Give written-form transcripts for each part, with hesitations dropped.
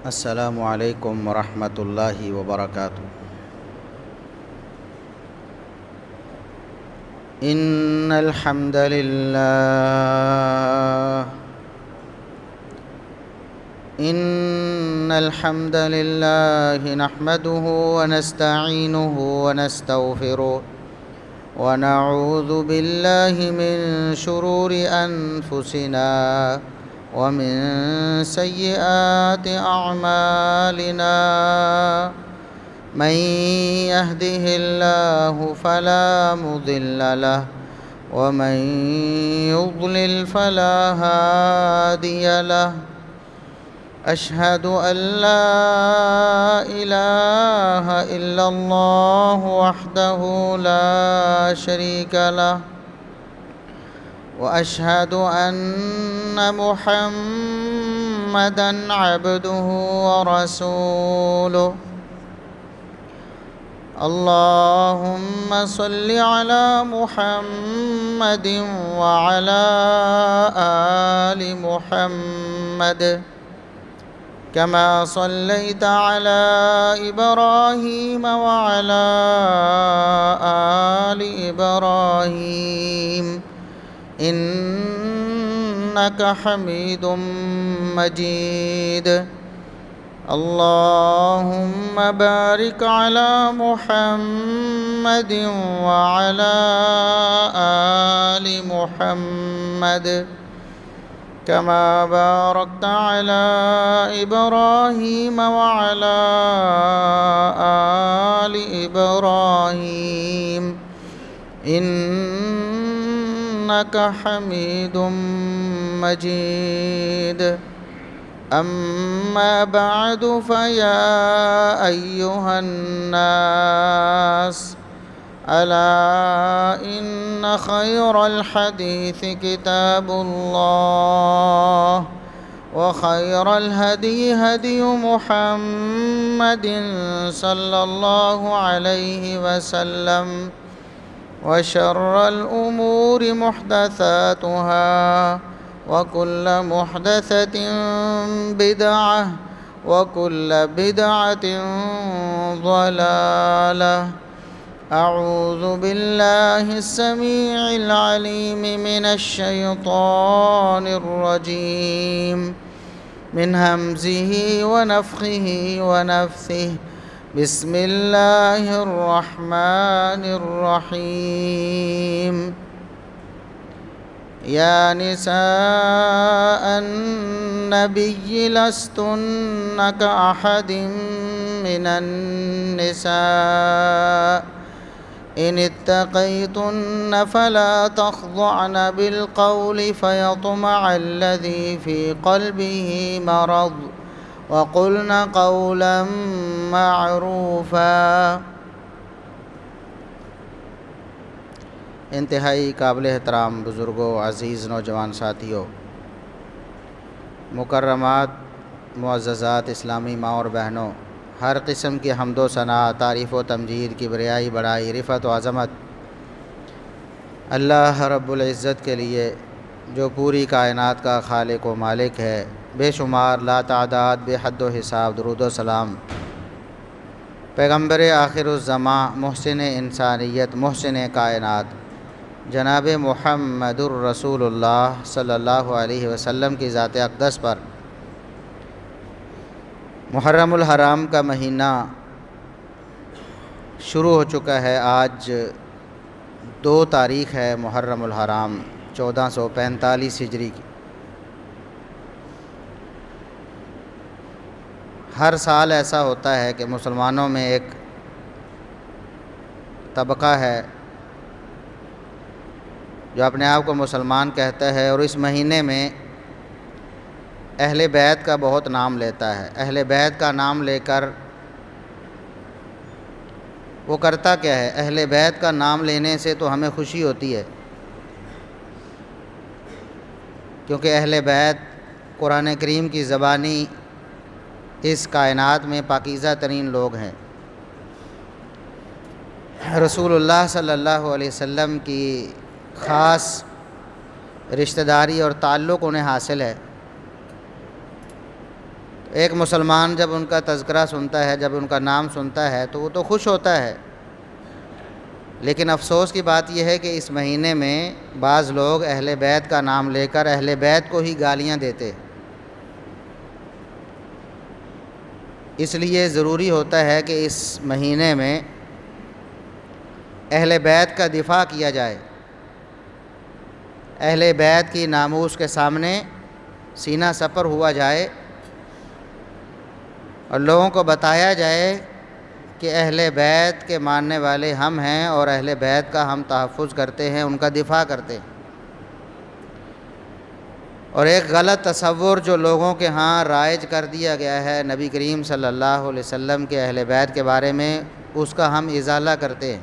السلام علیکم ورحمۃ اللہ وبرکاتہ۔ ان الحمد للہ نحمده ونستعینه ونستغفره ونعوذ باللہ من شرور انفسنا ومن سیئات اعمالنا، من يهده الله فلا مضل له ومن يضلل فلا هادي له، اشهد ان لا اله الا الله وحده لا شريك له، واشهد ان محمدا عبده ورسوله۔ اللهم صل على محمد وعلى آل محمد كما صليت على إبراهيم وعلى آل إبراهيم إنك حميد مجيد۔ اللهم بارك على محمد وعلى آل محمد كما باركت على إبراهيم وعلى آل إبراهيم إنك حميد مجيد۔ أما بعد فيا أيها الناس، ألا إن خير الحديث كتاب الله، وخير الهدي هدي محمد صلى الله عليه وسلم، وشر الأمور محدثاتها، وكل محدثة بدعة، وكل بدعة ضلالة۔ أعوذ بالله السميع العليم من الشيطان الرجيم، من همزه ونفخه ونفثه، بسم الله الرحمن الرحيم۔ يا نساء النبي لستن كأحد من النساء إن اتقيتن فلا تخضعن بالقول فيطمع الذي في قلبه مرض، وقلن قولا معروفا۔ انتہائی قابل احترام بزرگوں، عزیز نوجوان ساتھیوں، مکرمات، معززات اسلامی ماں اور بہنوں، ہر قسم کی حمد و ثنا، تعریف و تمجید، کبریائی، بڑائی، رفعت و عظمت اللہ رب العزت کے لیے، جو پوری کائنات کا خالق و مالک ہے۔ بے شمار، لا تعداد، بے حد و حساب درود و سلام پیغمبر آخر الزماں، محسن انسانیت، محسن کائنات، جناب محمد الرسول اللہ صلی اللہ علیہ وسلم کی ذات اقدس پر۔ محرم الحرام کا مہینہ شروع ہو چکا ہے۔ آج 2 تاریخ ہے محرم الحرام 1445 ہجری کی۔ ہر سال ایسا ہوتا ہے کہ مسلمانوں میں ایک طبقہ ہے جو اپنے آپ کو مسلمان کہتا ہے، اور اس مہینے میں اہل بیت کا بہت نام لیتا ہے۔ اہل بیت کا نام لے کر وہ کرتا کیا ہے؟ اہل بیت کا نام لینے سے تو ہمیں خوشی ہوتی ہے، کیونکہ اہل بیت قرآن کریم کی زبانی اس کائنات میں پاکیزہ ترین لوگ ہیں۔ رسول اللہ صلی اللہ علیہ وسلم کی خاص رشتہ داری اور تعلق انہیں حاصل ہے۔ ایک مسلمان جب ان کا تذکرہ سنتا ہے، جب ان کا نام سنتا ہے تو وہ تو خوش ہوتا ہے، لیکن افسوس کی بات یہ ہے کہ اس مہینے میں بعض لوگ اہل بیت کا نام لے کر اہل بیت کو ہی گالیاں دیتے۔ اس لیے ضروری ہوتا ہے کہ اس مہینے میں اہل بیت کا دفاع کیا جائے، اہل بیت کی ناموس کے سامنے سینہ سپر ہوا جائے اور لوگوں کو بتایا جائے کہ اہل بیت کے ماننے والے ہم ہیں اور اہل بیت کا ہم تحفظ کرتے ہیں، ان کا دفاع کرتے ہیں۔ اور ایک غلط تصور جو لوگوں کے ہاں رائج کر دیا گیا ہے نبی کریم صلی اللہ علیہ وسلم کے اہل بیت کے بارے میں، اس کا ہم ازالہ کرتے ہیں۔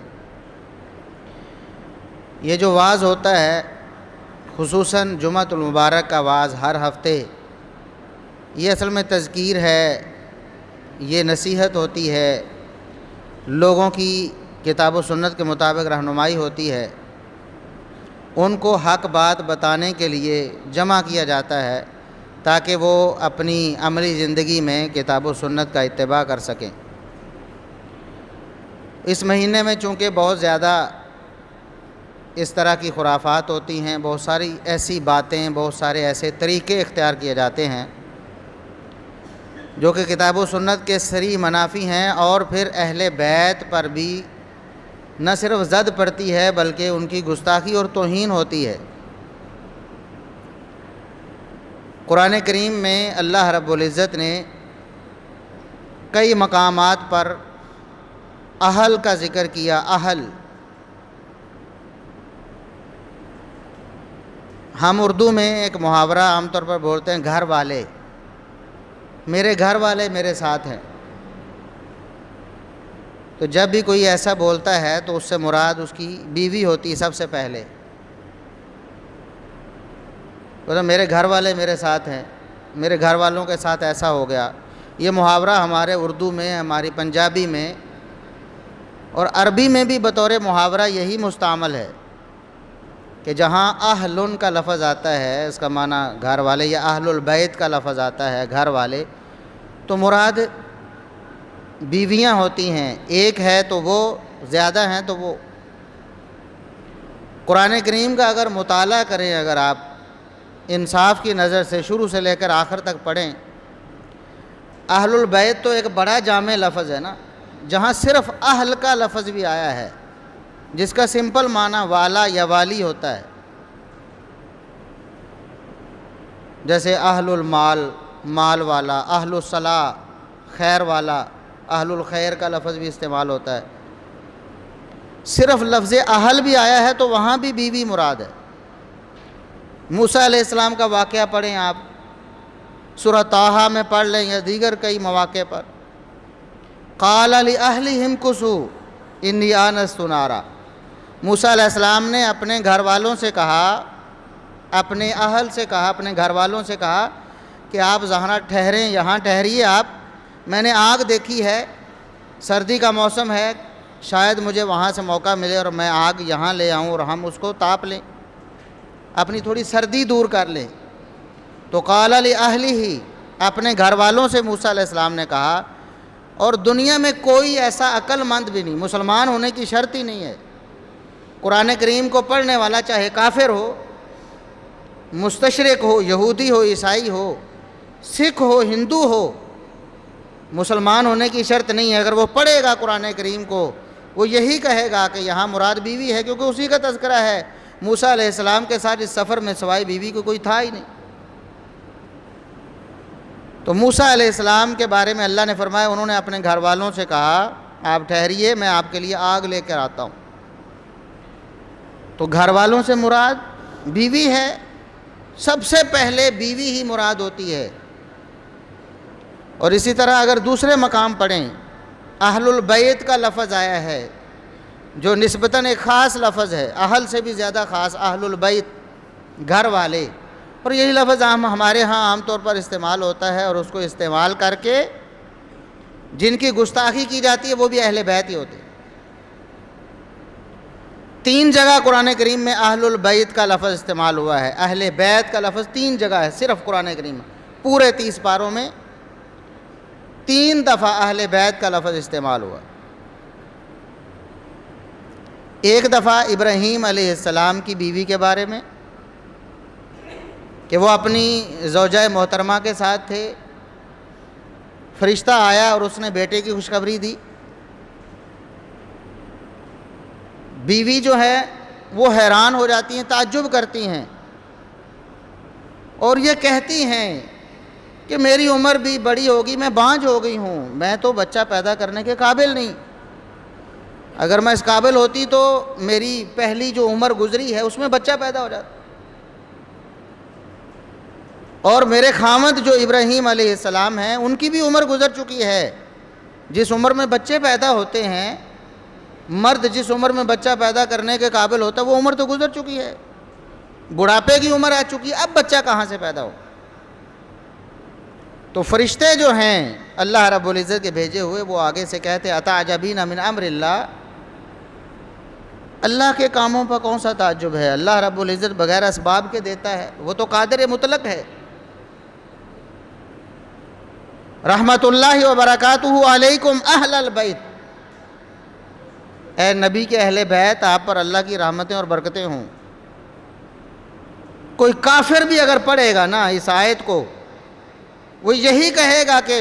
یہ جو وعظ ہوتا ہے، خصوصاً جمعۃ المبارک کا وعظ ہر ہفتے، یہ اصل میں تذکیر ہے، یہ نصیحت ہوتی ہے، لوگوں کی کتاب و سنت کے مطابق رہنمائی ہوتی ہے، ان کو حق بات بتانے کے لیے جمع کیا جاتا ہے تاکہ وہ اپنی عملی زندگی میں کتاب و سنت کا اتباع کر سکیں۔ اس مہینے میں چونکہ بہت زیادہ اس طرح کی خرافات ہوتی ہیں، بہت ساری ایسی باتیں، بہت سارے ایسے طریقے اختیار کیے جاتے ہیں جو کہ کتاب و سنت کے صریح منافی ہیں، اور پھر اہل بیت پر بھی نہ صرف زد پڑتی ہے بلکہ ان کی گستاخی اور توہین ہوتی ہے۔ قرآن کریم میں اللہ رب العزت نے کئی مقامات پر اہل کا ذکر کیا۔ اہل، ہم اردو میں ایک محاورہ عام طور پر بولتے ہیں گھر والے، میرے گھر والے میرے ساتھ ہیں۔ تو جب بھی کوئی ایسا بولتا ہے تو اس سے مراد اس کی بیوی ہوتی ہے سب سے پہلے۔ تو میرے گھر والے میرے ساتھ ہیں، میرے گھر والوں کے ساتھ ایسا ہو گیا۔ یہ محاورہ ہمارے اردو میں، ہماری پنجابی میں اور عربی میں بھی بطور محاورہ یہی مستعمل ہے کہ جہاں اہلن کا لفظ آتا ہے، اس کا معنی گھر والے، یا اہل البیت کا لفظ آتا ہے گھر والے، تو مراد بیویاں ہوتی ہیں، ایک ہے تو وہ، زیادہ ہیں تو وہ۔ قرآن کریم کا اگر مطالعہ کریں، اگر آپ انصاف کی نظر سے شروع سے لے کر آخر تک پڑھیں، اہل البیت تو ایک بڑا جامع لفظ ہے نا، جہاں صرف اہل کا لفظ بھی آیا ہے، جس کا سمپل معنی والا یا والی ہوتا ہے، جیسے اہل المال، مال والا، اہل الصلاح، خیر والا، اہل الخیر کا لفظ بھی استعمال ہوتا ہے۔ صرف لفظ اہل بھی آیا ہے تو وہاں بھی بیوی مراد ہے۔ موسیٰ علیہ السلام کا واقعہ پڑھیں آپ، سورہ طٰہٰ میں پڑھ لیں یا دیگر کئی مواقع پر، قال لأہلہم کثوا انی آنست نارا۔ موسیٰ علیہ السلام نے اپنے گھر والوں سے کہا، اپنے اہل سے کہا، اپنے گھر والوں سے کہا کہ آپ ذرا ٹھہریں، یہاں ٹھہریے آپ، میں نے آگ دیکھی ہے، سردی کا موسم ہے، شاید مجھے وہاں سے موقع ملے اور میں آگ یہاں لے آؤں اور ہم اس کو تاپ لیں، اپنی تھوڑی سردی دور کر لیں۔ تو قال لأہلہ، اپنے گھر والوں سے موسیٰ علیہ السلام نے کہا، اور دنیا میں کوئی ایسا عقل مند بھی نہیں، مسلمان ہونے کی شرط ہی نہیں ہے، قرآن کریم کو پڑھنے والا چاہے کافر ہو، مستشرق ہو، یہودی ہو، عیسائی ہو، سکھ ہو، ہندو ہو، مسلمان ہونے کی شرط نہیں ہے۔ اگر وہ پڑھے گا قرآن کریم کو، وہ یہی کہے گا کہ یہاں مراد بیوی ہے، کیونکہ اسی کا تذکرہ ہے۔ موسیٰ علیہ السلام کے ساتھ اس سفر میں سوائے بیوی کو کوئی تھا ہی نہیں۔ تو موسیٰ علیہ السلام کے بارے میں اللہ نے فرمایا، انہوں نے اپنے گھر والوں سے کہا آپ ٹھہریے، میں آپ کے لیے آگ لے کر آتا ہوں۔ تو گھر والوں سے مراد بیوی ہے، سب سے پہلے بیوی ہی مراد ہوتی ہے۔ اور اسی طرح اگر دوسرے مقام پڑھیں، اہل البیت کا لفظ آیا ہے جو نسبتاً ایک خاص لفظ ہے، اہل سے بھی زیادہ خاص، اہل البیت گھر والے، اور یہی لفظ ہمارے ہاں عام طور پر استعمال ہوتا ہے، اور اس کو استعمال کر کے جن کی گستاخی کی جاتی ہے وہ بھی اہل بیت ہی ہوتے ہیں۔ 3 جگہ قرآن کریم میں اہل البیت کا لفظ استعمال ہوا ہے، اہل بیت کا لفظ 3 جگہ ہے صرف قرآن کریم میں، پورے 30 پاروں میں 3 دفعہ اہل بیت کا لفظ استعمال ہوا۔ ایک دفعہ ابراہیم علیہ السلام کی بیوی کے بارے میں کہ وہ اپنی زوجہ محترمہ کے ساتھ تھے، فرشتہ آیا اور اس نے بیٹے کی خوشخبری دی۔ بیوی جو ہے وہ حیران ہو جاتی ہیں، تعجب کرتی ہیں اور یہ کہتی ہیں کہ میری عمر بھی بڑی ہوگی، میں بانجھ ہو گئی ہوں، میں تو بچہ پیدا کرنے کے قابل نہیں، اگر میں اس قابل ہوتی تو میری پہلی جو عمر گزری ہے اس میں بچہ پیدا ہو جاتا، اور میرے خامد جو ابراہیم علیہ السلام ہیں ان کی بھی عمر گزر چکی ہے، جس عمر میں بچے پیدا ہوتے ہیں، مرد جس عمر میں بچہ پیدا کرنے کے قابل ہوتا ہے وہ عمر تو گزر چکی ہے، بڑھاپے کی عمر آ چکی ہے، اب بچہ کہاں سے پیدا ہو؟ تو فرشتے جو ہیں اللہ رب العزت کے بھیجے ہوئے وہ آگے سے کہتے اتعجبین من امر اللہ، اللہ کے کاموں پر کون سا تعجب ہے؟ اللہ رب العزت بغیر اسباب کے دیتا ہے، وہ تو قادر مطلق ہے۔ رحمت اللہ وبرکاتہ علیکم اہل البیت، اے نبی کے اہل بیت، آپ پر اللہ کی رحمتیں اور برکتیں ہوں۔ کوئی کافر بھی اگر پڑھے گا نا اس آیت کو وہ یہی کہے گا کہ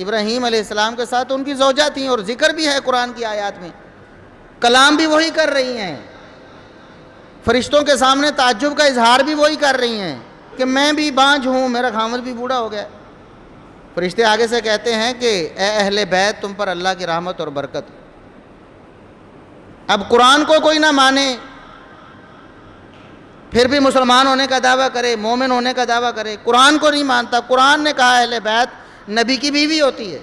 ابراہیم علیہ السلام کے ساتھ ان کی زوجہ تھیں، اور ذکر بھی ہے قرآن کی آیات میں، کلام بھی وہی کر رہی ہیں، فرشتوں کے سامنے تعجب کا اظہار بھی وہی کر رہی ہیں کہ میں بھی بانجھ ہوں، میرا خامد بھی بوڑھا ہو گیا۔ فرشتے آگے سے کہتے ہیں کہ اے اہل بیت تم پر اللہ کی رحمت اور برکت۔ اب قرآن کو کوئی نہ مانے پھر بھی مسلمان ہونے کا دعویٰ کرے، مومن ہونے کا دعویٰ کرے، قرآن کو نہیں مانتا۔ قرآن نے کہا اہل بیت نبی کی بیوی ہوتی ہے۔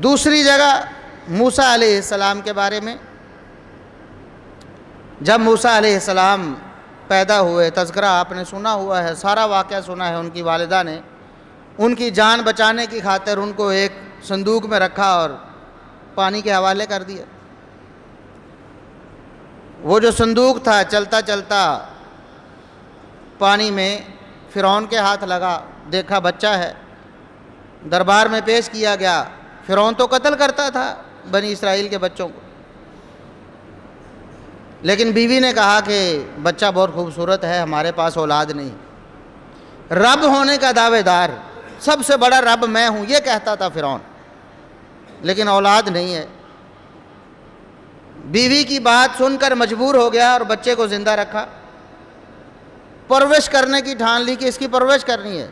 دوسری جگہ موسیٰ علیہ السلام کے بارے میں، جب موسیٰ علیہ السلام پیدا ہوئے، تذکرہ آپ نے سنا ہوا ہے، سارا واقعہ سنا ہے، ان کی والدہ نے ان کی جان بچانے کی خاطر ان کو ایک صندوق میں رکھا اور پانی کے حوالے کر دیا۔ وہ جو صندوق تھا چلتا چلتا پانی میں فرعون کے ہاتھ لگا، دیکھا بچہ ہے، دربار میں پیش کیا گیا۔ فرعون تو قتل کرتا تھا بنی اسرائیل کے بچوں کو، لیکن بیوی نے کہا کہ بچہ بہت خوبصورت ہے، ہمارے پاس اولاد نہیں۔ رب ہونے کا دعوے دار، سب سے بڑا رب میں ہوں، یہ کہتا تھا فرعون، لیکن اولاد نہیں ہے۔ بیوی کی بات سن کر مجبور ہو گیا اور بچے کو زندہ رکھا، پرورش کرنے کی ٹھان لی کہ اس کی پرورش کرنی ہے۔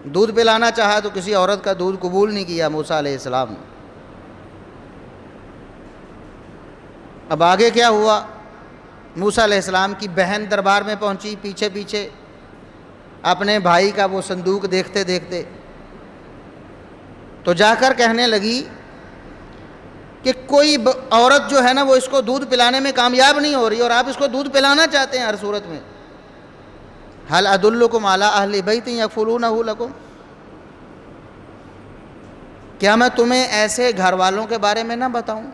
دودھ پلانا چاہا تو کسی عورت کا دودھ قبول نہیں کیا موسیٰ علیہ السلام نے۔ اب آگے کیا ہوا؟ موسیٰ علیہ السلام کی بہن دربار میں پہنچی، پیچھے پیچھے اپنے بھائی کا وہ صندوق دیکھتے دیکھتے، تو جا کر کہنے لگی کہ کوئی عورت جو ہے نا وہ اس کو دودھ پلانے میں کامیاب نہیں ہو رہی اور آپ اس کو دودھ پلانا چاہتے ہیں ہر صورت میں۔ هل ادلکم علی اہل بیت یکفلونہ لکم، کیا میں تمہیں ایسے گھر والوں کے بارے میں نہ بتاؤں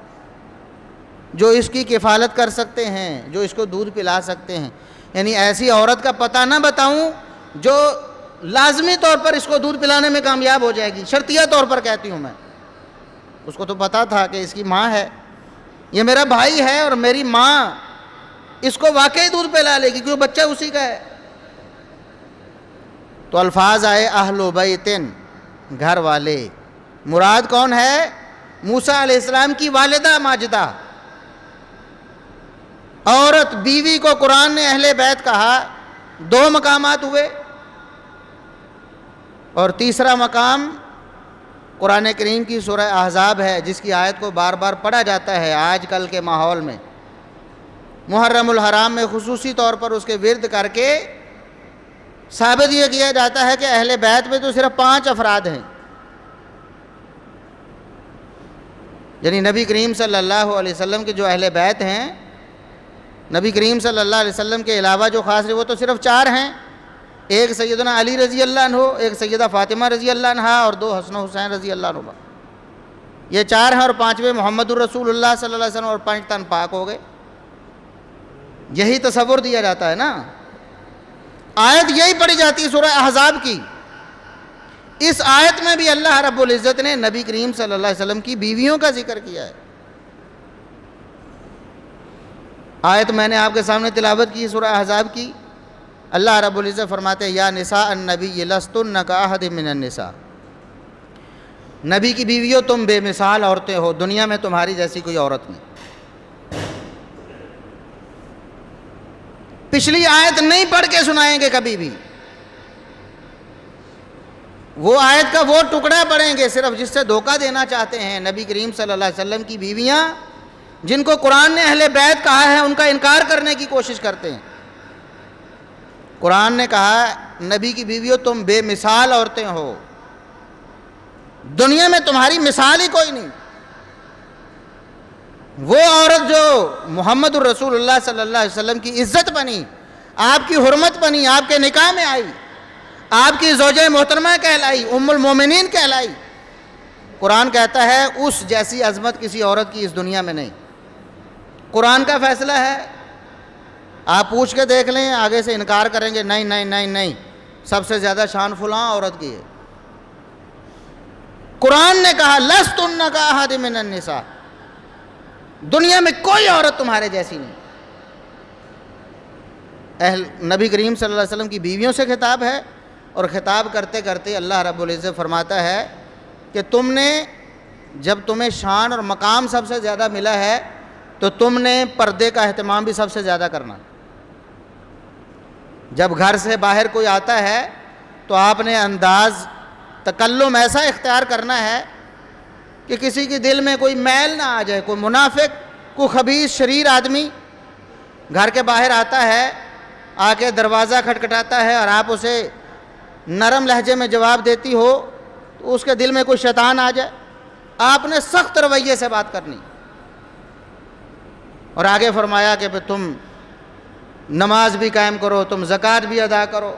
جو اس کی کفالت کر سکتے ہیں، جو اس کو دودھ پلا سکتے ہیں؟ یعنی ایسی عورت کا پتہ نہ بتاؤں جو لازمی طور پر اس کو دودھ پلانے میں کامیاب ہو جائے گی، شرطیہ طور پر کہتی ہوں میں۔ اس کو تو پتہ تھا کہ اس کی ماں ہے، یہ میرا بھائی ہے اور میری ماں اس کو واقعی دودھ پلا لے گی کیونکہ بچہ اسی کا ہے۔ تو الفاظ آئے اہل بیتن، گھر والے، مراد کون ہے؟ موسیٰ علیہ السلام کی والدہ ماجدہ، عورت بیوی کو قرآن نے اہل بیت کہا۔ 2 مقامات ہوئے، اور تیسرا مقام قرآن کریم کی سورہ احزاب ہے، جس کی آیت کو بار بار پڑھا جاتا ہے آج کل کے ماحول میں، محرم الحرام میں خصوصی طور پر اس کے ورد کر کے ثابت یہ کیا جاتا ہے کہ اہل بیت میں تو صرف 5 افراد ہیں، یعنی نبی کریم صلی اللہ علیہ وسلم کے جو اہل بیت ہیں، نبی کریم صلی اللہ علیہ وسلم کے علاوہ جو خاص وہ تو صرف 4 ہیں، ایک سیدنا علی رضی اللہ عنہ، ایک سیدہ فاطمہ رضی اللہ عنہ، اور 2 حسن و حسین رضی اللہ عنہ۔ یہ 4 ہیں، اور 5ویں محمد الرسول اللہ صلی اللہ علیہ وسلم، اور 5 تن پاک ہو گئے۔ یہی تصور دیا جاتا ہے نا، آیت یہی پڑھی جاتی ہے سورہ احزاب کی اس آیت میں بھی اللہ رب العزت نے نبی کریم صلی اللہ علیہ وسلم کی بیویوں کا ذکر کیا ہے۔ آیت میں نے آپ کے سامنے تلاوت کی سورہ احزاب کی۔ اللہ رب العزت فرماتے ہیں یا نساء النبی لستن کاحد من النساء، نبی کی بیویوں تم بے مثال عورتیں ہو، دنیا میں تمہاری جیسی کوئی عورت نہیں۔ پچھلی آیت نہیں پڑھ کے سنائیں گے کبھی بھی، وہ آیت کا وہ ٹکڑا پڑھیں گے صرف جس سے دھوکہ دینا چاہتے ہیں۔ نبی کریم صلی اللہ علیہ وسلم کی بیویاں جن کو قرآن نے اہل بیت کہا ہے ان کا انکار کرنے کی کوشش کرتے ہیں۔ قرآن نے کہا نبی کی بیویوں تم بے مثال عورتیں ہو، دنیا میں تمہاری مثال ہی کوئی نہیں۔ وہ عورت جو محمد الرسول اللہ صلی اللہ علیہ وسلم کی عزت بنی، آپ کی حرمت بنی، آپ کے نکاح میں آئی، آپ کی زوجہ محترمہ کہلائی، ام المومنین کہلائی، قرآن کہتا ہے اس جیسی عظمت کسی عورت کی اس دنیا میں نہیں۔ قرآن کا فیصلہ ہے، آپ پوچھ کے دیکھ لیں، آگے سے انکار کریں گے نہیں نہیں نہیں نہیں، سب سے زیادہ شان فلاں عورت کی ہے۔ قرآن نے کہا لستن کاحد من النساء، دنیا میں کوئی عورت تمہارے جیسی نہیں۔ نبی کریم صلی اللہ علیہ وسلم کی بیویوں سے خطاب ہے، اور خطاب کرتے کرتے اللہ رب العزت فرماتا ہے کہ تم نے جب تمہیں شان اور مقام سب سے زیادہ ملا ہے تو تم نے پردے کا اہتمام بھی سب سے زیادہ کرنا۔ جب گھر سے باہر کوئی آتا ہے تو آپ نے انداز تکلم ایسا اختیار کرنا ہے کہ کسی کے دل میں کوئی میل نہ آ جائے، کوئی منافق، کوئی خبیث شریر آدمی گھر کے باہر آتا ہے، آ کے دروازہ کھٹکھٹاتا ہے اور آپ اسے نرم لہجے میں جواب دیتی ہو تو اس کے دل میں کوئی شیطان آ جائے۔ آپ نے سخت رویے سے بات کرنی، اور آگے فرمایا کہ تم نماز بھی قائم کرو، تم زکوٰۃ بھی ادا کرو۔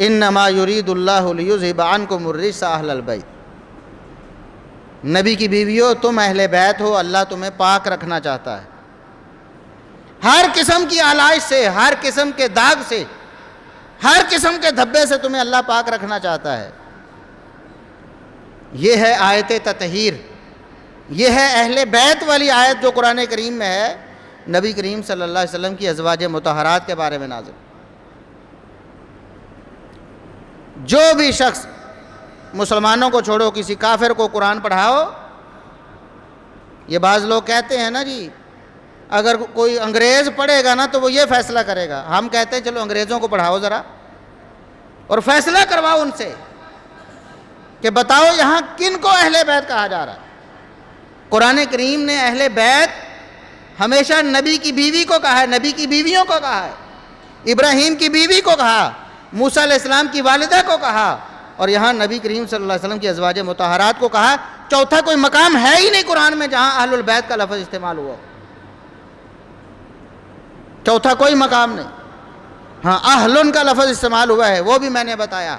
انما یرید اللہ لیذھب عنکم الرجس اہل البیت، نبی کی بیویوں تم اہل بیت ہو، اللہ تمہیں پاک رکھنا چاہتا ہے ہر قسم کی آلائش سے، ہر قسم کے داغ سے، ہر قسم کے دھبے سے تمہیں اللہ پاک رکھنا چاہتا ہے۔ یہ ہے آیت تطہیر، یہ ہے اہل بیت والی آیت جو قرآن کریم میں ہے، نبی کریم صلی اللہ علیہ وسلم کی ازواج مطہرات کے بارے میں نازل۔ جو بھی شخص مسلمانوں کو چھوڑو کسی کافر کو قرآن پڑھاؤ، یہ بعض لوگ کہتے ہیں نا جی اگر کوئی انگریز پڑھے گا نا تو وہ یہ فیصلہ کرے گا، ہم کہتے ہیں چلو انگریزوں کو پڑھاؤ ذرا اور فیصلہ کرواؤ ان سے کہ بتاؤ یہاں کن کو اہل بیت کہا جا رہا ہے۔ قرآن کریم نے اہل بیت ہمیشہ نبی کی بیوی کو کہا ہے، نبی کی بیویوں کو کہا ہے، ابراہیم کی بیوی کو کہا، موسیٰ علیہ السلام کی والدہ کو کہا، اور یہاں نبی کریم صلی اللہ علیہ وسلم کی ازواج مطہرات کو کہا۔ چوتھا کوئی مقام ہے ہی نہیں قرآن میں جہاں اہل البیت کا لفظ استعمال ہوا، چوتھا کوئی مقام نہیں۔ ہاں اہلن کا لفظ استعمال ہوا ہے، وہ بھی میں نے بتایا،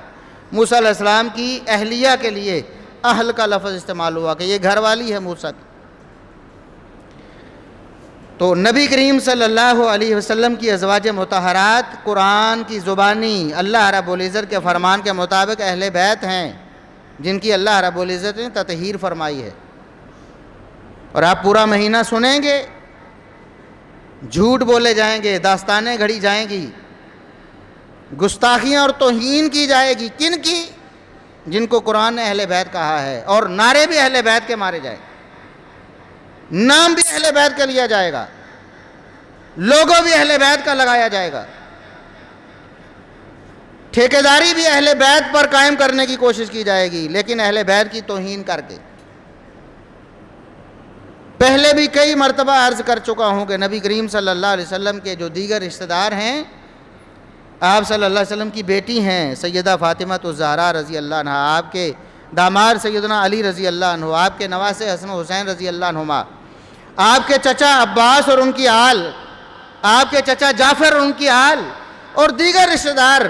موسیٰ علیہ السلام کی اہلیہ کے لیے اہل کا لفظ استعمال ہوا کہ یہ گھر والی ہے موسیٰ کی۔ تو نبی کریم صلی اللہ علیہ وسلم کی ازواج مطہرات قرآن کی زبانی اللہ رب العزت کے فرمان کے مطابق اہل بیت ہیں جن کی اللہ رب العزت نے تطہیر فرمائی ہے۔ اور آپ پورا مہینہ سنیں گے، جھوٹ بولے جائیں گے، داستانیں گھڑی جائیں گی، گستاخیاں اور توہین کی جائے گی، کن کی؟ جن کو قرآن نے اہل بیت کہا ہے، اور نعرے بھی اہل بیت کے مارے جائیں، نام بھی اہل بیت کا لیا جائے گا، لوگو بھی اہل بیت کا لگایا جائے گا، ٹھیکیداری بھی اہل بیت پر قائم کرنے کی کوشش کی جائے گی، لیکن اہل بیت کی توہین کر کے۔ پہلے بھی کئی مرتبہ عرض کر چکا ہوں کہ نبی کریم صلی اللہ علیہ وسلم کے جو دیگر رشتہ دار ہیں، آپ صلی اللہ علیہ وسلم کی بیٹی ہیں سیدہ فاطمہ الزہرا رضی اللہ عنہ، آپ کے داماد سیدنا علی رضی اللہ عنہ، آپ کے نواسے حسن و حسین رضی اللہ عنہما، آپ کے چچا عباس اور ان کی آل، آپ کے چچا جعفر اور ان کی آل، اور دیگر رشتہ دار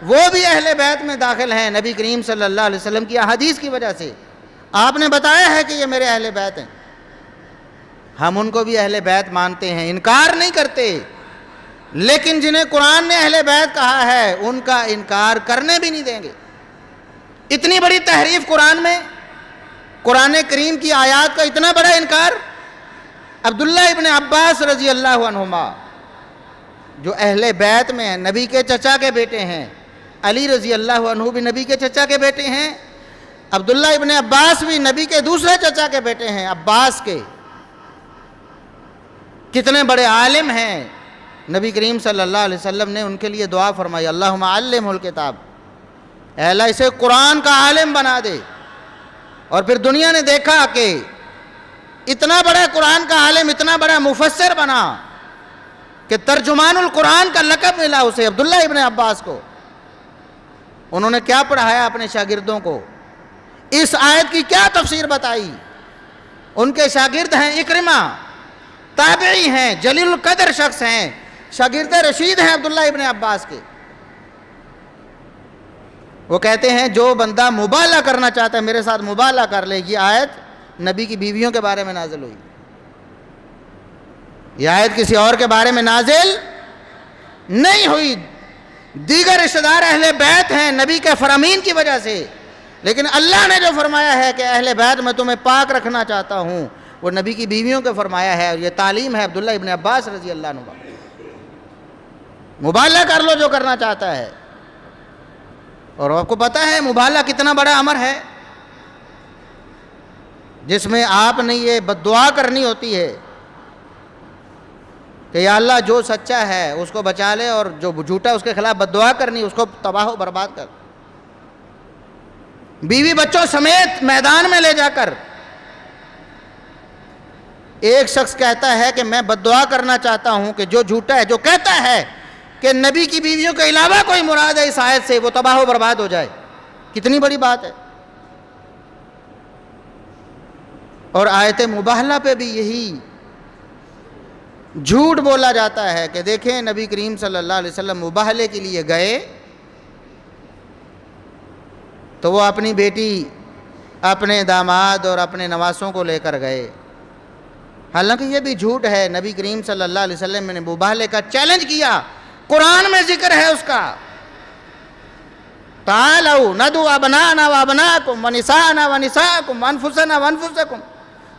وہ بھی اہل بیت میں داخل ہیں نبی کریم صلی اللہ علیہ وسلم کی احادیث کی وجہ سے۔ آپ نے بتایا ہے کہ یہ میرے اہل بیت ہیں، ہم ان کو بھی اہل بیت مانتے ہیں، انکار نہیں کرتے، لیکن جنہیں قرآن نے اہل بیت کہا ہے ان کا انکار کرنے بھی نہیں دیں گے۔ اتنی بڑی تحریف قرآن میں، قرآن کریم کی آیات کا اتنا بڑا انکار۔ عبداللہ ابن عباس رضی اللہ عنہما جو اہل بیت میں ہیں، نبی کے چچا کے بیٹے ہیں، علی رضی اللہ عنہ بھی نبی کے چچا کے بیٹے ہیں، عبداللہ ابن عباس بھی نبی کے دوسرے چچا کے بیٹے ہیں، عباس کے۔ کتنے بڑے عالم ہیں، نبی کریم صلی اللہ علیہ وسلم نے ان کے لیے دعا فرمائی، اللہم علمہ الکتاب، اے اللہ اسے قرآن کا عالم بنا دے۔ اور پھر دنیا نے دیکھا کہ اتنا بڑا قرآن کا عالم، اتنا بڑا مفسر بنا کہ ترجمان القرآن کا لقب ملا اسے، عبداللہ ابن عباس کو۔ انہوں نے کیا پڑھایا اپنے شاگردوں کو، اس آیت کی کیا تفسیر بتائی۔ ان کے شاگرد ہیں اکرمہ، تابعی ہیں، جلیل القدر شخص ہیں، شاگرد رشید ہیں عبداللہ ابن عباس کے۔ وہ کہتے ہیں جو بندہ مبالغہ کرنا چاہتا ہے میرے ساتھ مبالغہ کر لے۔ یہ آیت نبی کی بیویوں کے بارے میں نازل ہوئی، یہ آیت کسی اور کے بارے میں نازل نہیں ہوئی۔ دیگر رشتہ دار اہل بیت ہیں نبی کے فرامین کی وجہ سے، لیکن اللہ نے جو فرمایا ہے کہ اہل بیت میں تمہیں پاک رکھنا چاہتا ہوں، وہ نبی کی بیویوں کے فرمایا ہے، اور یہ تعلیم ہے عبداللہ ابن عباس رضی اللہ عنہ۔ مبالغہ کر لو جو کرنا چاہتا ہے۔ اور آپ کو پتہ ہے مبالغہ کتنا بڑا امر ہے، جس میں آپ نے یہ بد دعا کرنی ہوتی ہے کہ یا اللہ جو سچا ہے اس کو بچا لے، اور جو جھوٹا اس کے خلاف بد دعا کرنی اس کو تباہ و برباد کر۔ بیوی بچوں سمیت میدان میں لے جا کر ایک شخص کہتا ہے کہ میں بد دعا کرنا چاہتا ہوں کہ جو جھوٹا ہے، جو کہتا ہے کہ نبی کی بیویوں کے علاوہ کوئی مراد ہے اس آیت سے، وہ تباہ و برباد ہو جائے۔ کتنی بڑی بات ہے۔ اور آیت مباہلہ پہ بھی یہی جھوٹ بولا جاتا ہے کہ دیکھیں نبی کریم صلی اللہ علیہ وسلم مباہلے کے لیے گئے تو وہ اپنی بیٹی، اپنے داماد اور اپنے نواسوں کو لے کر گئے۔ حالانکہ یہ بھی جھوٹ ہے، نبی کریم صلی اللہ علیہ وسلم نے مباہلے کا چیلنج کیا، قرآن میں ذکر ہے اس کا، تعالوا ندعو ابناءنا وابناءکم ونساءنا ونساءکم وانفسنا وانفسکم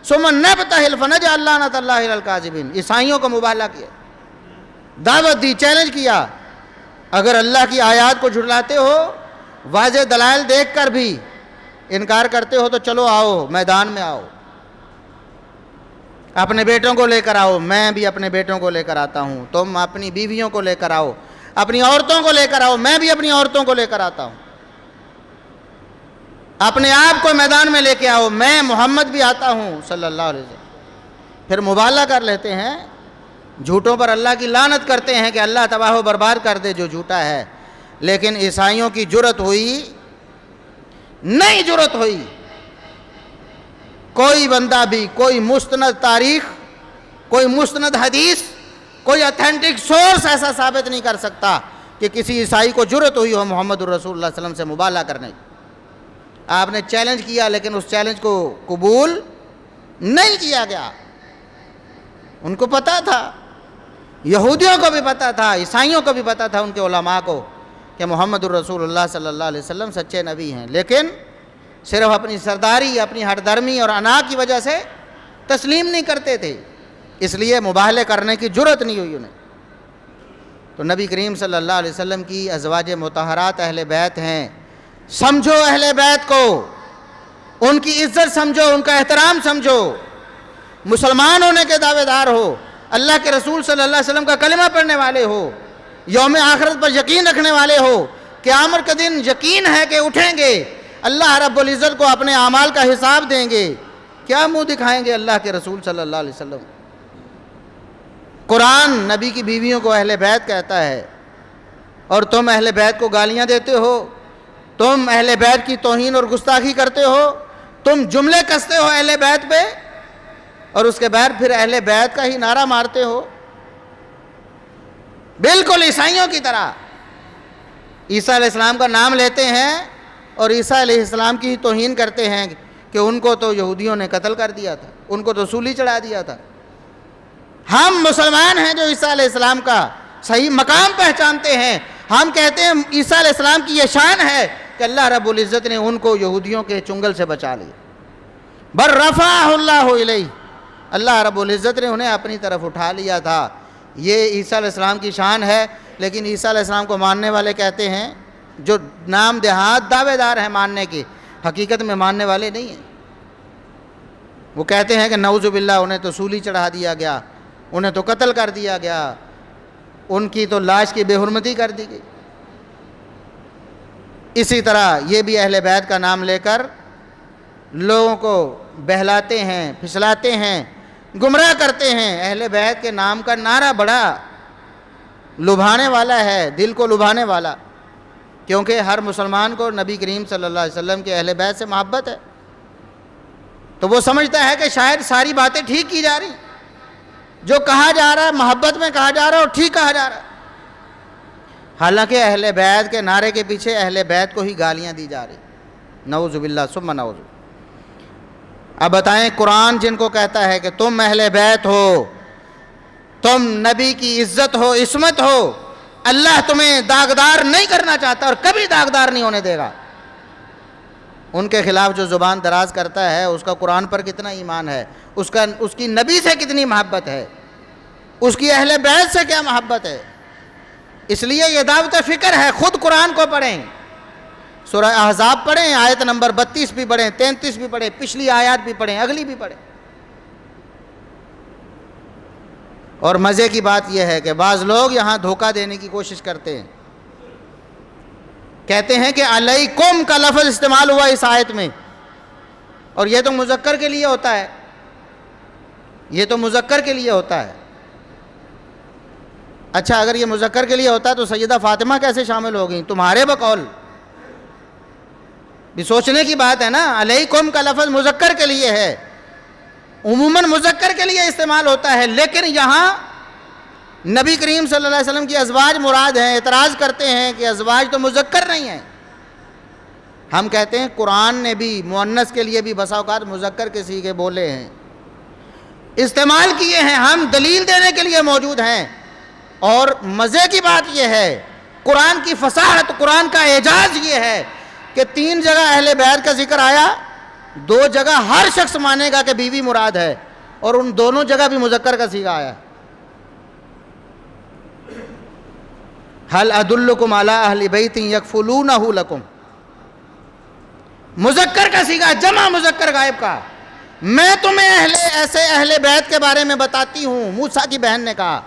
ثم نبتہل فنجعل لعنۃ اللہ علی الکاذبین۔ عیسائیوں کو مباہلہ کیا، دعوت دی، چیلنج کیا، اگر اللہ کی آیات کو جھٹلاتے ہو، واضح دلائل دیکھ کر بھی انکار کرتے ہو تو چلو آؤ میدان میں آؤ، اپنے بیٹوں کو لے کر آؤ، میں بھی اپنے بیٹوں کو لے کر آتا ہوں، تم اپنی بیویوں کو لے کر آؤ، اپنی عورتوں کو لے کر آؤ، میں بھی اپنی عورتوں کو لے کر آتا ہوں، اپنے آپ کو میدان میں لے کے آؤ، میں محمد بھی آتا ہوں صلی اللہ علیہ وسلم۔ پھر مبالغہ کر لیتے ہیں، جھوٹوں پر اللہ کی لعنت کرتے ہیں کہ اللہ تباہ و برباد کر دے جو جھوٹا ہے۔ لیکن عیسائیوں کی جرأت ہوئی نہیں، جرأت ہوئی، کوئی بندہ بھی، کوئی مستند تاریخ، کوئی مستند حدیث، کوئی اتھینٹک سورس ایسا ثابت نہیں کر سکتا کہ کسی عیسائی کو جرأت ہوئی ہو محمد الرسول اللہ صلی اللہ علیہ وسلم سے مبالغہ کرنے کی۔ آپ نے چیلنج کیا لیکن اس چیلنج کو قبول نہیں کیا گیا۔ ان کو پتا تھا، یہودیوں کو بھی پتا تھا، عیسائیوں کو بھی پتا تھا، ان کے علماء کو، کہ محمد الرسول اللہ صلی اللہ علیہ وسلم سچے نبی ہیں، لیکن صرف اپنی سرداری، اپنی ہٹ درمی اور انا کی وجہ سے تسلیم نہیں کرتے تھے، اس لیے مباہلے کرنے کی جرأت نہیں ہوئی انہیں۔ تو نبی کریم صلی اللہ علیہ وسلم کی ازواج مطہرات اہل بیت ہیں، سمجھو اہل بیت کو، ان کی عزت سمجھو، ان کا احترام سمجھو، مسلمان ہونے کے دعوے دار ہو، اللہ کے رسول صلی اللہ علیہ وسلم کا کلمہ پڑھنے والے ہو، یوم آخرت پر یقین رکھنے والے ہو، قیامت کے دن یقین ہے کہ اٹھیں گے، اللہ رب العزت کو اپنے اعمال کا حساب دیں گے، کیا منہ دکھائیں گے اللہ کے رسول صلی اللہ علیہ وسلم؟ قرآن نبی کی بیویوں کو اہل بیت کہتا ہے، اور تم اہل بیت کو گالیاں دیتے ہو، تم اہل بیت کی توہین اور گستاخی کرتے ہو، تم جملے کستے ہو اہل بیت پہ، اور اس کے بعد پھر اہل بیت کا ہی نعرہ مارتے ہو، بالکل عیسائیوں کی طرح عیسیٰ علیہ السلام کا نام لیتے ہیں اور عیسیٰ علیہ السلام کی توہین کرتے ہیں کہ ان کو تو یہودیوں نے قتل کر دیا تھا، ان کو تو سولی چڑھا دیا تھا۔ ہم مسلمان ہیں جو عیسیٰ علیہ السلام کا صحیح مقام پہچانتے ہیں. ہم کہتے ہیں عیسیٰ علیہ السلام کی یہ شان ہے کہ اللہ رب العزت نے ان کو یہودیوں کے چنگل سے بچا لیا. بر رفعہ اللہ الیہ، اللہ رب العزت نے انہیں اپنی طرف اٹھا لیا تھا. یہ عیسیٰ علیہ السلام کی شان ہے. لیکن عیسیٰ علیہ السلام کو ماننے والے کہتے ہیں، جو نام دہات دعوے دار ہیں ماننے کے، حقیقت میں ماننے والے نہیں ہیں. وہ کہتے ہیں کہ نعوذ باللہ انہیں تو سولی چڑھا دیا گیا، انہیں تو قتل کر دیا گیا، ان کی تو لاش کی بے حرمتی کر دی گئی. اسی طرح یہ بھی اہل بیت کا نام لے کر لوگوں کو بہلاتے ہیں، پھسلاتے ہیں، گمراہ کرتے ہیں. اہل بیت کے نام کا نعرہ بڑا لبھانے والا ہے، دل کو لبھانے والا، کیونکہ ہر مسلمان کو نبی کریم صلی اللہ علیہ وسلم کے اہل بیت سے محبت ہے. تو وہ سمجھتا ہے کہ شاید ساری باتیں ٹھیک کی جا رہی، جو کہا جا رہا ہے محبت میں کہا جا رہا ہے اور ٹھیک کہا جا رہا ہے. حالانکہ اہل بیت کے نعرے کے پیچھے اہل بیت کو ہی گالیاں دی جا رہی. نعوذ باللہ ثم نعوذ. اب بتائیں، قرآن جن کو کہتا ہے کہ تم اہل بیت ہو، تم نبی کی عزت ہو، عصمت ہو، اللہ تمہیں داغدار نہیں کرنا چاہتا اور کبھی داغدار نہیں ہونے دے گا. ان کے خلاف جو زبان دراز کرتا ہے اس کا قرآن پر کتنا ایمان ہے، اس کی نبی سے کتنی محبت ہے، اس کی اہل بیت سے کیا محبت ہے. اس لیے یہ دعوت فکر ہے. خود قرآن کو پڑھیں، سورہ احزاب پڑھیں، آیت نمبر 32 بھی پڑھیں، 33 بھی پڑھیں، پچھلی آیات بھی پڑھیں، اگلی بھی پڑھیں. اور مزے کی بات یہ ہے کہ بعض لوگ یہاں دھوکہ دینے کی کوشش کرتے ہیں، کہتے ہیں کہ علیکم کا لفظ استعمال ہوا اس آیت میں، اور یہ تو مذکر کے لیے ہوتا ہے، یہ تو مذکر کے لیے ہوتا ہے. اچھا، اگر یہ مذکر کے لیے ہوتا ہے تو سیدہ فاطمہ کیسے شامل ہو گئیں تمہارے بقول؟ بھی سوچنے کی بات ہے نا. علیکم کا لفظ مذکر کے لیے ہے، عموماً مذکر کے لیے استعمال ہوتا ہے، لیکن یہاں نبی کریم صلی اللہ علیہ وسلم کی ازواج مراد ہیں. اعتراض کرتے ہیں کہ ازواج تو مذکر نہیں ہیں. ہم کہتے ہیں قرآن نے بھی مؤنث کے لیے بھی بسا اوقات مذکر کے صیغے بولے ہیں، استعمال کیے ہیں. ہم دلیل دینے کے لیے موجود ہیں. اور مزے کی بات یہ ہے، قرآن کی فصاحت، قرآن کا اعجاز یہ ہے کہ 3 جگہ اہل بیت کا ذکر آیا، 2 جگہ ہر شخص مانے گا کہ بیوی مراد ہے، اور ان دونوں جگہ بھی مذکر کا صیغہ آیا. هل ادلکم علی اہل بیت یکفلونہ لکم، مذکر کا صیغہ، جمع مذکر غائب کا. میں تمہیں ایسے اہل بیت کے بارے میں بتاتی ہوں، موسیٰ کی بہن نے کہا،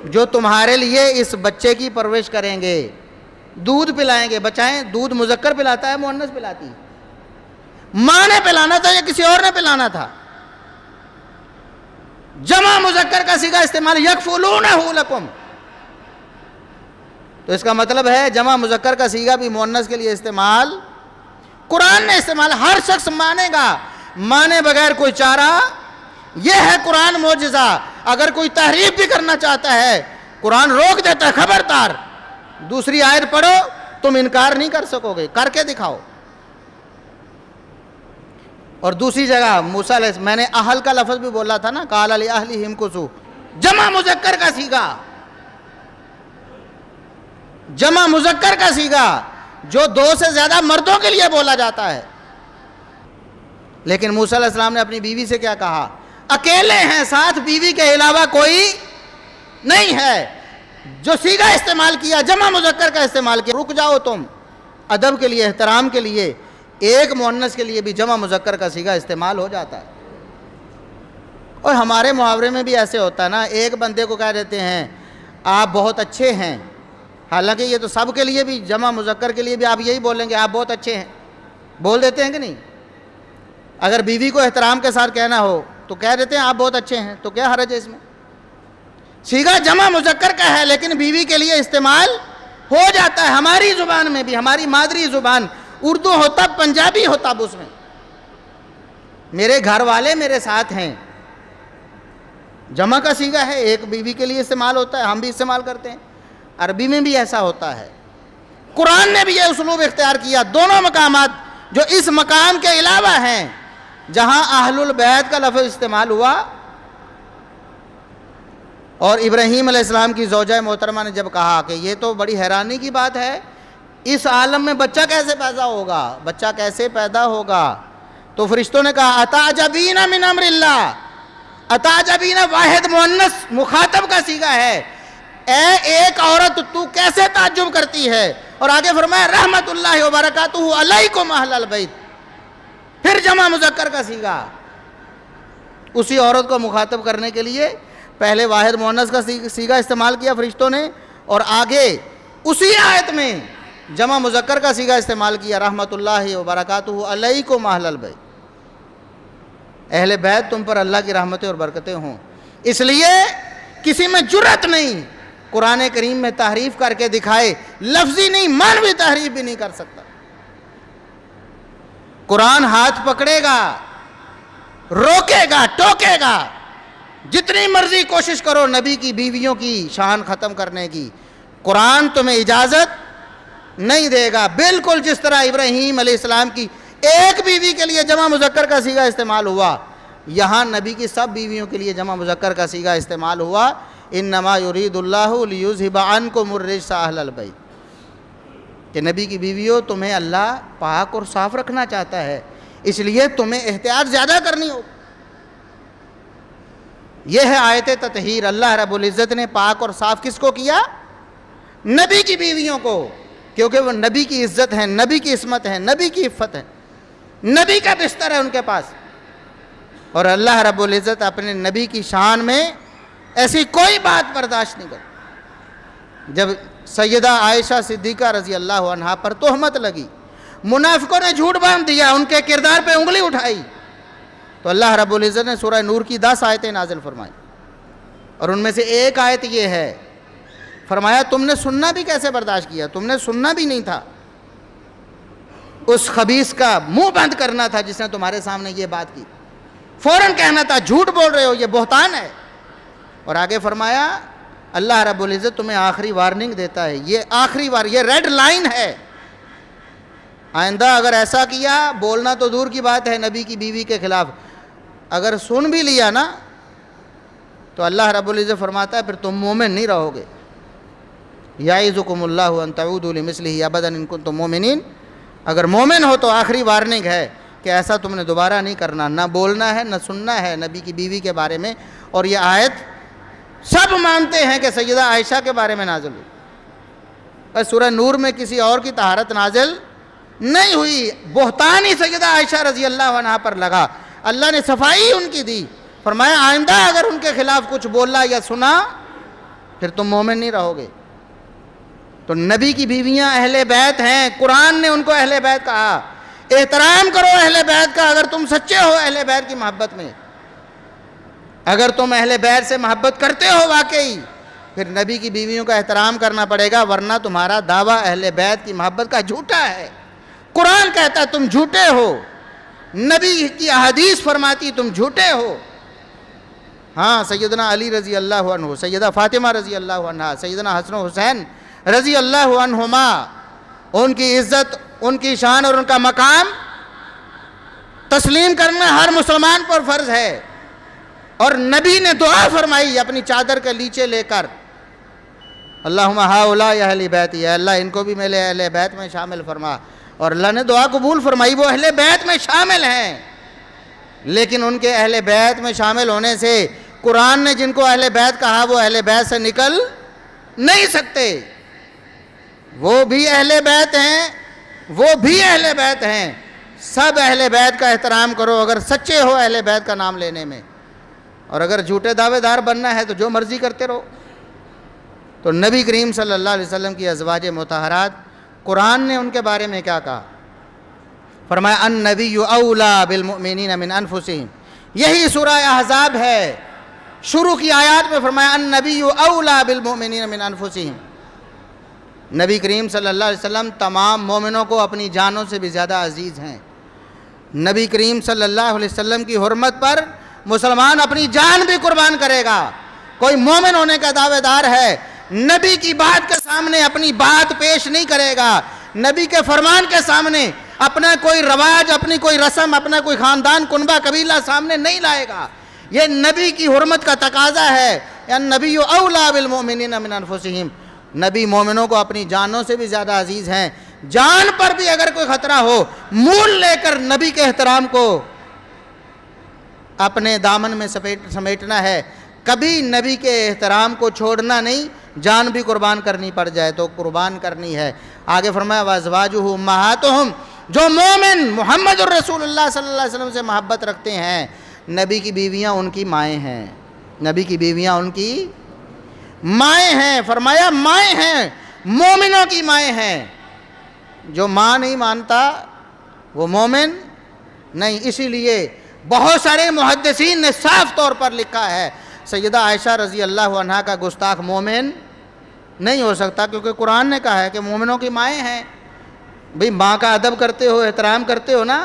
جو تمہارے لیے اس بچے کی پرورش کریں گے، دودھ پلائیں گے. بچائیں، دودھ مذکر پلاتا ہے مؤنث پلاتی ہے؟ ماں نے پلانا تھا یا کسی اور نے پلانا تھا؟ جمع مذکر کا صیغہ استعمال، یکفلونہ لکم. تو اس کا مطلب ہے جمع مذکر کا صیغہ بھی مؤنث کے لیے استعمال قرآن نے استعمال. ہر شخص مانے گا، مانے بغیر کوئی چارہ. یہ ہے قرآن معجزہ. اگر کوئی تحریف بھی کرنا چاہتا ہے قرآن روک دیتا ہے، خبردار، دوسری آیت پڑھو، تم انکار نہیں کر سکو گے، کر کے دکھاؤ. اور دوسری جگہ موسیٰ علیہ، میں نے اہل کا لفظ بھی بولا تھا نا، قال لأہلہم کثوا، جمع مذکر کا صیغہ، جمع مذکر کا صیغہ جو 2 سے زیادہ مردوں کے لیے بولا جاتا ہے. لیکن موسیٰ علیہ السلام نے اپنی بیوی سے کیا کہا؟ اکیلے ہیں، ساتھ بیوی کے علاوہ کوئی نہیں ہے. جو صیغہ استعمال کیا، جمع مذکر کا استعمال کیا. رک جاؤ تم، ادب کے لیے، احترام کے لیے ایک مؤنث کے لیے بھی جمع مذکر کا صیغہ استعمال ہو جاتا ہے. اور ہمارے محاورے میں بھی ایسے ہوتا ہے نا، ایک بندے کو کہہ دیتے ہیں آپ بہت اچھے ہیں، حالانکہ یہ تو سب کے لیے بھی، جمع مذکر کے لیے بھی آپ یہی بولیں گے آپ بہت اچھے ہیں، بول دیتے ہیں کہ نہیں؟ اگر بیوی کو احترام کے ساتھ کہنا ہو تو کہہ دیتے ہیں آپ بہت اچھے ہیں، تو کیا حرج ہے اس میں؟ صیغہ جمع مذکر کا ہے لیکن بیوی کے لیے استعمال ہو جاتا ہے. ہماری زبان میں بھی، ہماری مادری زبان اردو ہو تب، پنجابی ہو تب، اس میں میرے گھر والے میرے ساتھ ہیں، جمع کا صیغہ ہے، ایک بیوی کے لیے استعمال ہوتا ہے، ہم بھی استعمال کرتے ہیں. عربی میں بھی ایسا ہوتا ہے. قرآن نے بھی یہ اسلوب اختیار کیا. دونوں مقامات جو اس مقام کے علاوہ ہیں جہاں اہل البیت کا لفظ استعمال ہوا، اور ابراہیم علیہ السلام کی زوجہ محترمہ نے جب کہا کہ یہ تو بڑی حیرانی کی بات ہے، اس عالم میں بچہ کیسے پیدا ہوگا، بچہ کیسے پیدا ہوگا، تو فرشتوں نے کہا اتعجبین من امر اللہ، اتعجبین واحد مؤنث مخاطب کا صیغہ ہے، اے ایک عورت تو کیسے تعجب کرتی ہے، اور آگے فرمایا رحمت اللہ وبرکاتہ علیکم اہل البیت، پھر جمع مذکر کا صیغہ، اسی عورت کو مخاطب کرنے کے لیے پہلے واحد مؤنث کا صیغہ استعمال کیا فرشتوں نے، اور آگے اسی آیت میں جمع مذکر کا صیغہ استعمال کیا رحمت اللہ وبرکاتہ علیکم اہل البیت، اہل بیت تم پر اللہ کی رحمتیں اور برکتیں ہوں۔ اس لیے کسی میں جرأت نہیں قرآن کریم میں تحریف کر کے دکھائے، لفظی نہیں معنوی تحریف بھی نہیں کر سکتا۔ قرآن ہاتھ پکڑے گا، روکے گا، ٹوکے گا، جتنی مرضی کوشش کرو نبی کی بیویوں کی شان ختم کرنے کی، قرآن تمہیں اجازت نہیں دے گا۔ بالکل جس طرح ابراہیم علیہ السلام کی ایک بیوی کے لیے جمع مذکر کا صیغہ استعمال ہوا، یہاں نبی کی سب بیویوں کے لیے جمع مذکر کا صیغہ استعمال ہوا، انما یرید اللہ لیذھب عنکم الرجس اہل البیت، کہ نبی کی بیویوں تمہیں اللہ پاک اور صاف رکھنا چاہتا ہے، اس لیے تمہیں احتیاط زیادہ کرنی ہو۔ یہ ہے آیت تطہیر، اللہ رب العزت نے پاک اور صاف کس کو کیا؟ نبی کی بیویوں کو، کیونکہ وہ نبی کی عزت ہے، نبی کی عصمت ہے، نبی کی عفت ہے، نبی کا بستر ہے ان کے پاس، اور اللہ رب العزت اپنے نبی کی شان میں ایسی کوئی بات برداشت نہیں کرتا۔ جب سیدہ عائشہ صدیقہ رضی اللہ عنہا پر تہمت لگی، منافقوں نے جھوٹ باندھ دیا، ان کے کردار پہ انگلی اٹھائی، تو اللہ رب العزت نے سورہ نور کی 10 آیتیں نازل فرمائیں، اور ان میں سے ایک آیت یہ ہے، فرمایا تم نے سننا بھی کیسے برداشت کیا، تم نے سننا بھی نہیں تھا، اس خبیث کا منہ بند کرنا تھا جس نے تمہارے سامنے یہ بات کی، فوراً کہنا تھا جھوٹ بول رہے ہو، یہ بہتان ہے۔ اور آگے فرمایا اللہ رب العزت تمہیں آخری وارننگ دیتا ہے، یہ آخری یہ ریڈ لائن ہے، آئندہ اگر ایسا کیا، بولنا تو دور کی بات ہے نبی کی بیوی کے خلاف، اگر سن بھی لیا نا تو اللہ رب العزت فرماتا ہے پھر تم مومن نہیں رہو گے۔ یعظکم اللہ ان تعودوا لمثلہ ابدا ان کنتم مؤمنین، اگر مومن ہو تو آخری وارننگ ہے کہ ایسا تم نے دوبارہ نہیں کرنا، نہ بولنا ہے نہ سننا ہے نبی کی بیوی کے بارے میں۔ اور یہ آیت سب مانتے ہیں کہ سیدہ عائشہ کے بارے میں نازل ہوئی، بس سورہ نور میں کسی اور کی طہارت نازل نہیں ہوئی، بہتان ہی سیدہ عائشہ رضی اللہ عنہا پر لگا، اللہ نے صفائی ان کی دی، فرمایا آئندہ اگر ان کے خلاف کچھ بولا یا سنا پھر تم مومن نہیں رہو گے۔ تو نبی کی بیویاں اہل بیت ہیں، قرآن نے ان کو اہل بیت کہا، احترام کرو اہل بیت کا اگر تم سچے ہو اہل بیت کی محبت میں، اگر تم اہل بیت سے محبت کرتے ہو واقعی پھر نبی کی بیویوں کا احترام کرنا پڑے گا، ورنہ تمہارا دعویٰ اہل بیت کی محبت کا جھوٹا ہے۔ قرآن کہتا ہے تم جھوٹے ہو، نبی کی احادیث فرماتی تم جھوٹے ہو۔ ہاں سیدنا علی رضی اللہ عنہ، سیدہ فاطمہ رضی اللہ عنہ، سیدنا حسن و حسین رضی اللہ عنہما، ان کی عزت، ان کی شان اور ان کا مقام تسلیم کرنا ہر مسلمان پر فرض ہے۔ اور نبی نے دعا فرمائی اپنی چادر کے نیچے لے کر، اللہم ہؤلاء اہل بیتی، اے اللہ ان کو بھی میرے اہل بیت میں شامل فرما، اور اللہ نے دعا قبول فرمائی، وہ اہل بیت میں شامل ہیں۔ لیکن ان کے اہل بیت میں شامل ہونے سے قرآن نے جن کو اہل بیت کہا وہ اہل بیت سے نکل نہیں سکتے، وہ بھی اہل بیت ہیں، وہ بھی اہل بیت ہیں۔ سب اہل بیت کا احترام کرو اگر سچے ہو اہل بیت کا نام لینے میں، اور اگر جھوٹے دعوے دار بننا ہے تو جو مرضی کرتے رہو۔ تو نبی کریم صلی اللہ علیہ وسلم کی ازواج مطہرات، قرآن نے ان کے بارے میں کیا کہا؟ فرمایا النبی اولیٰ بالمؤمنین من انفسہم، یہی سورہ احزاب ہے، شروع کی آیات میں فرمایا النبی اولیٰ بالمؤمنین من انفسہم، نبی کریم صلی اللہ علیہ وسلم تمام مومنوں کو اپنی جانوں سے بھی زیادہ عزیز ہیں۔ نبی کریم صلی اللہ علیہ وسلم کی حرمت پر مسلمان اپنی جان بھی قربان کرے گا۔ کوئی مومن ہونے کا دعوے دار ہے، نبی کی بات کے سامنے اپنی بات پیش نہیں کرے گا، نبی کے فرمان کے سامنے اپنا کوئی رواج، اپنی کوئی رسم، اپنا کوئی خاندان، کنبہ، قبیلہ سامنے نہیں لائے گا۔ یہ نبی کی حرمت کا تقاضا ہے، النبی اولیٰ بالمؤمنین من انفسہم، نبی مومنوں کو اپنی جانوں سے بھی زیادہ عزیز ہیں، جان پر بھی اگر کوئی خطرہ ہو مول لے کر نبی کے احترام کو اپنے دامن میں سمیٹنا ہے، کبھی نبی کے احترام کو چھوڑنا نہیں، جان بھی قربان کرنی پڑ جائے تو قربان کرنی ہے۔ آگے فرمایا وَأَزْوَاجُهُ أُمَّهَاتُهُمْ، جو مومن محمد الرسول اللہ صلی اللہ علیہ وسلم سے محبت رکھتے ہیں، نبی کی بیویاں ان کی مائیں ہیں، نبی کی بیویاں ان کی مائیں ہیں، فرمایا مائیں ہیں، مومنوں کی مائیں ہیں۔ جو ماں نہیں مانتا وہ مومن نہیں۔ اسی لیے بہت سارے محدثین نے صاف طور پر لکھا ہے سیدہ عائشہ رضی اللہ عنہا کا گستاخ مومن نہیں ہو سکتا، کیونکہ قرآن نے کہا ہے کہ مومنوں کی مائیں ہیں۔ بھئی ماں کا ادب کرتے ہو، احترام کرتے ہو نا،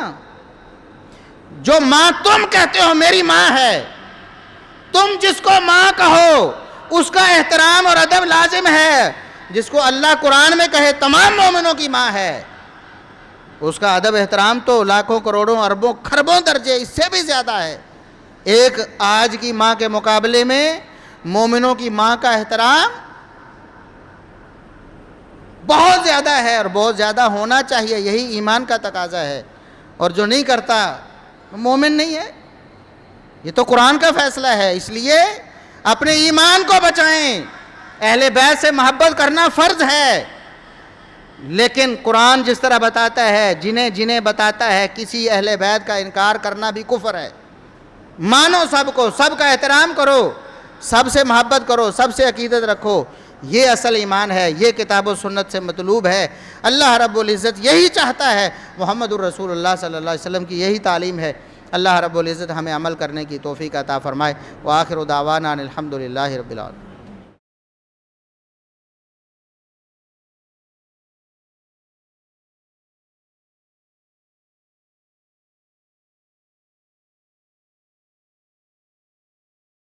جو ماں تم کہتے ہو میری ماں ہے، تم جس کو ماں کہو اس کا احترام اور ادب لازم ہے، جس کو اللہ قرآن میں کہے تمام مومنوں کی ماں ہے، اس کا ادب احترام تو لاکھوں کروڑوں اربوں خربوں درجے اس سے بھی زیادہ ہے۔ ایک آج کی ماں کے مقابلے میں مومنوں کی ماں کا احترام بہت زیادہ ہے اور بہت زیادہ ہونا چاہیے، یہی ایمان کا تقاضا ہے۔ اور جو نہیں کرتا مومن نہیں ہے، یہ تو قرآن کا فیصلہ ہے۔ اس لیے اپنے ایمان کو بچائیں، اہل بیت سے محبت کرنا فرض ہے، لیکن قرآن جس طرح بتاتا ہے، جنہیں بتاتا ہے کسی اہل بیت کا انکار کرنا بھی کفر ہے۔ مانو سب کو، سب کا احترام کرو، سب سے محبت کرو، سب سے عقیدت رکھو، یہ اصل ایمان ہے، یہ کتاب و سنت سے مطلوب ہے۔ اللہ رب العزت یہی چاہتا ہے، محمد الرسول اللہ صلی اللہ علیہ وسلم کی یہی تعلیم ہے۔ اللہ رب العزت ہمیں عمل کرنے کی توفیق عطا فرمائے۔ وآخر دعوانا ان الحمد للہ رب العالمین۔